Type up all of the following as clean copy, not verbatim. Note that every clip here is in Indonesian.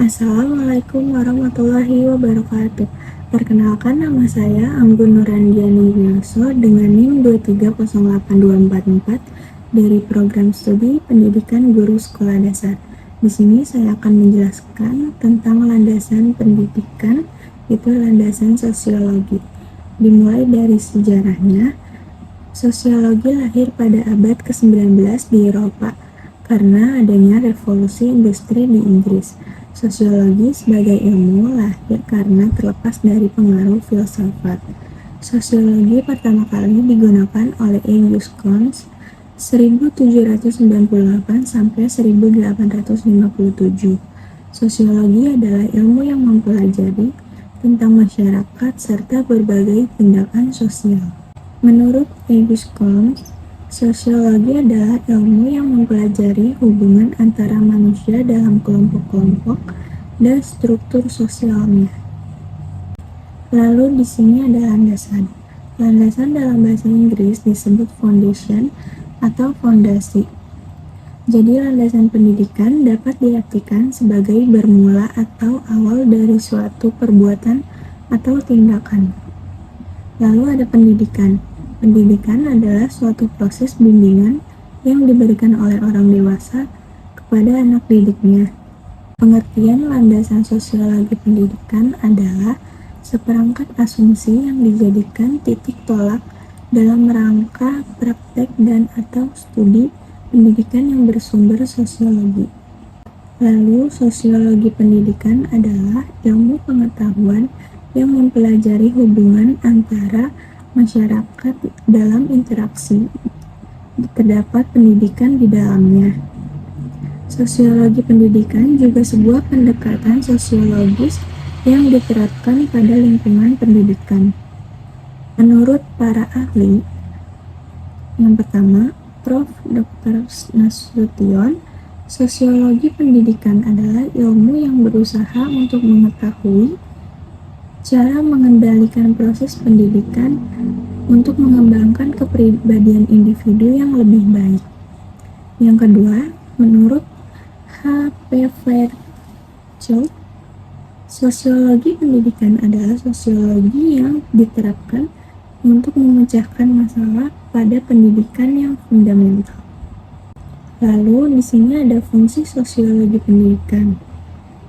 Assalamualaikum warahmatullahi wabarakatuh. Perkenalkan, nama saya Anggun Nurandiani Wioso dengan NIM 2308244 dari Program Studi Pendidikan Guru Sekolah Dasar. Di sini saya akan menjelaskan tentang landasan pendidikan, itu landasan sosiologi. Dimulai dari sejarahnya, sosiologi lahir pada abad ke-19 di Eropa karena adanya revolusi industri di Inggris. Sosiologi sebagai ilmu lahir karena terlepas dari pengaruh filsafat. Sosiologi pertama kali digunakan oleh Auguste Comte 1798 sampai 1857. Sosiologi adalah ilmu yang mempelajari tentang masyarakat serta berbagai tindakan sosial. Menurut Auguste Comte, sosiologi adalah ilmu yang mempelajari hubungan antara manusia dalam kelompok-kelompok dan struktur sosialnya. Lalu di sini ada landasan. Landasan dalam bahasa Inggris disebut foundation atau fondasi. Jadi landasan pendidikan dapat diartikan sebagai bermula atau awal dari suatu perbuatan atau tindakan. Lalu ada pendidikan. Pendidikan adalah suatu proses bimbingan yang diberikan oleh orang dewasa kepada anak didiknya. Pengertian landasan sosiologi pendidikan adalah seperangkat asumsi yang dijadikan titik tolak dalam rangka praktek dan atau studi pendidikan yang bersumber sosiologi. Lalu, sosiologi pendidikan adalah ilmu pengetahuan yang mempelajari hubungan antara masyarakat dalam interaksi. Terdapat pendidikan di dalamnya. Sosiologi pendidikan juga sebuah pendekatan sosiologis yang diterapkan pada lingkungan pendidikan. Menurut para ahli, yang pertama, Prof. Dr. Nasution, sosiologi pendidikan adalah ilmu yang berusaha untuk mengetahui cara mengendalikan proses pendidikan untuk mengembangkan kepribadian individu yang lebih baik. Yang kedua, menurut H.P. Fairchild, sosiologi pendidikan adalah sosiologi yang diterapkan untuk memecahkan masalah pada pendidikan yang fundamental. Lalu di sini ada fungsi sosiologi pendidikan.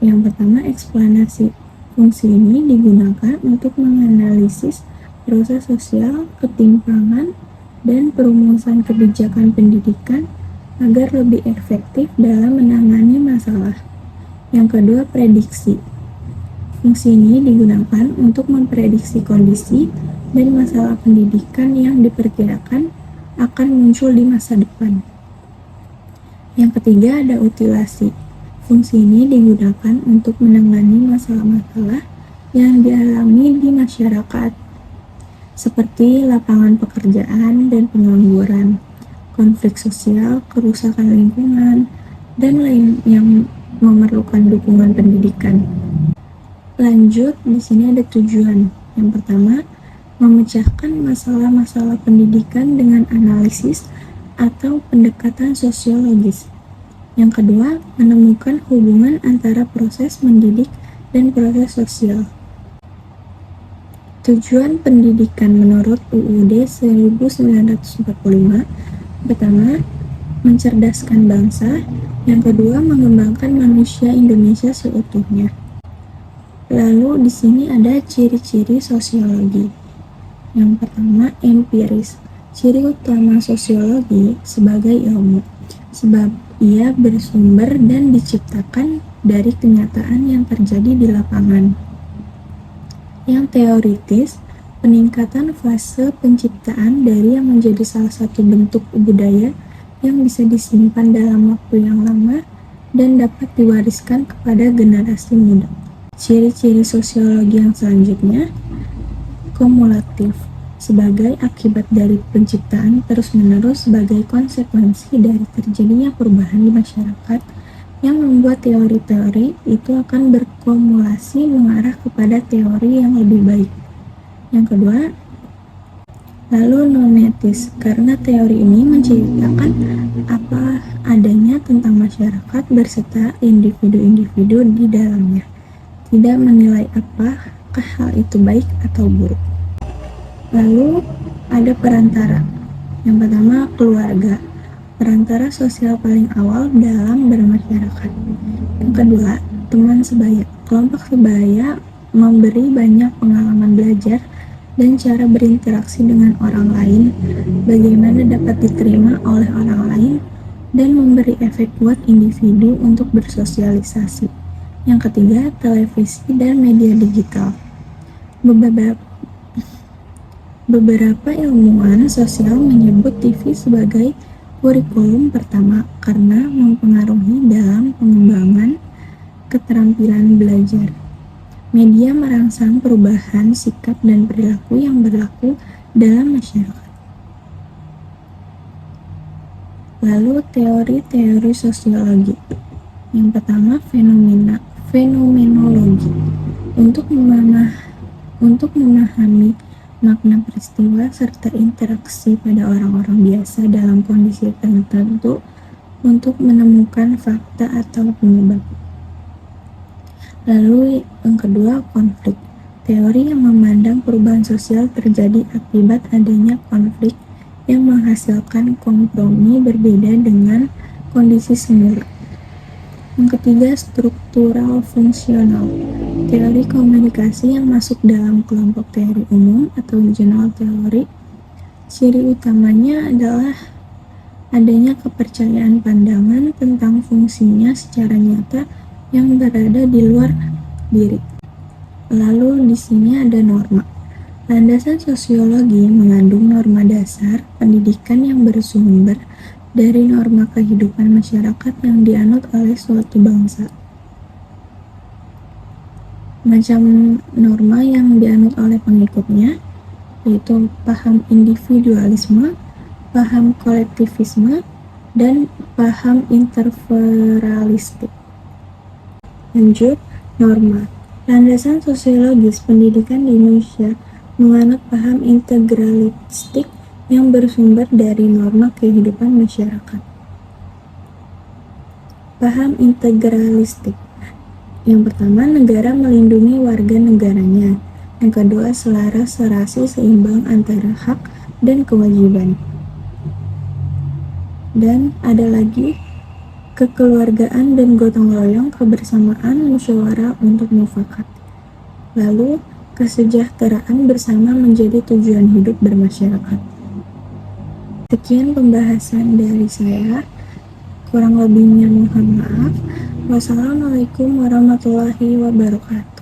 Yang pertama, eksplanasi. Fungsi ini digunakan untuk menganalisis proses sosial, ketimpangan, dan perumusan kebijakan pendidikan agar lebih efektif dalam menangani masalah. Yang kedua, prediksi. Fungsi ini digunakan untuk memprediksi kondisi dan masalah pendidikan yang diperkirakan akan muncul di masa depan. Yang ketiga, ada utilasi. Fungsi ini digunakan untuk menangani masalah-masalah yang dialami di masyarakat, seperti lapangan pekerjaan dan pengangguran, konflik sosial, kerusakan lingkungan, dan lain yang memerlukan dukungan pendidikan. Lanjut, di sini ada tujuan. Yang pertama, memecahkan masalah-masalah pendidikan dengan analisis atau pendekatan sosiologis. Yang kedua, menemukan hubungan antara proses mendidik dan proses sosial. Tujuan pendidikan menurut UUD 1945, pertama, mencerdaskan bangsa. Yang kedua, mengembangkan manusia Indonesia seutuhnya. Lalu di sini ada ciri-ciri sosiologi. Yang pertama, empiris. Ciri utama sosiologi sebagai ilmu, sebab ia bersumber dan diciptakan dari kenyataan yang terjadi di lapangan. Yang teoritis, peningkatan fase penciptaan dari yang menjadi salah satu bentuk budaya yang bisa disimpan dalam waktu yang lama dan dapat diwariskan kepada generasi muda. Ciri-ciri sosiologi yang selanjutnya, kumulatif, sebagai akibat dari penciptaan terus-menerus sebagai konsekuensi dari terjadinya perubahan di masyarakat yang membuat teori-teori itu akan berkumulasi mengarah kepada teori yang lebih baik. Yang kedua, lalu nonetis, karena teori ini menceritakan apa adanya tentang masyarakat berserta individu-individu di dalamnya, tidak menilai apakah hal itu baik atau buruk. Lalu ada perantara. Yang pertama, keluarga, perantara sosial paling awal dalam bermasyarakat. Yang kedua, teman sebaya. Kelompok sebaya memberi banyak pengalaman belajar dan cara berinteraksi dengan orang lain, bagaimana dapat diterima oleh orang lain, dan memberi efek kuat individu untuk bersosialisasi. Yang ketiga, televisi dan media digital. Beberapa ilmuwan sosial menyebut TV sebagai kurikulum pertama karena mempengaruhi dalam pengembangan keterampilan belajar. Media merangsang perubahan sikap dan perilaku yang berlaku dalam masyarakat. Lalu teori-teori sosiologi. Yang pertama, fenomenologi. Untuk memahami makna peristiwa serta interaksi pada orang-orang biasa dalam kondisi tertentu untuk menemukan fakta atau penyebab. Lalu yang kedua, konflik. Teori yang memandang perubahan sosial terjadi akibat adanya konflik yang menghasilkan kompromi berbeda dengan kondisi semula. Yang ketiga, struktural fungsional. Teori komunikasi yang masuk dalam kelompok teori umum atau general theory. Ciri utamanya adalah adanya kepercayaan pandangan tentang fungsinya secara nyata yang berada di luar diri. Lalu di sini ada norma. Landasan sosiologi mengandung norma dasar pendidikan yang bersumber dari norma kehidupan masyarakat yang dianut oleh suatu bangsa. Macam norma yang dianut oleh pengikutnya, yaitu paham individualisme, paham kolektivisme, dan paham interferalistik. Lanjut, norma. Landasan sosiologis pendidikan di Indonesia menganut paham integralistik yang bersumber dari norma kehidupan masyarakat. Paham integralistik. Yang pertama, negara melindungi warga negaranya. Yang kedua, selaras serasi seimbang antara hak dan kewajiban. Dan ada lagi kekeluargaan dan gotong royong, kebersamaan, musyawarah untuk mufakat. Lalu, kesejahteraan bersama menjadi tujuan hidup bermasyarakat. Sekian pembahasan dari saya, kurang lebihnya mohon maaf. Wassalamualaikum warahmatullahi wabarakatuh.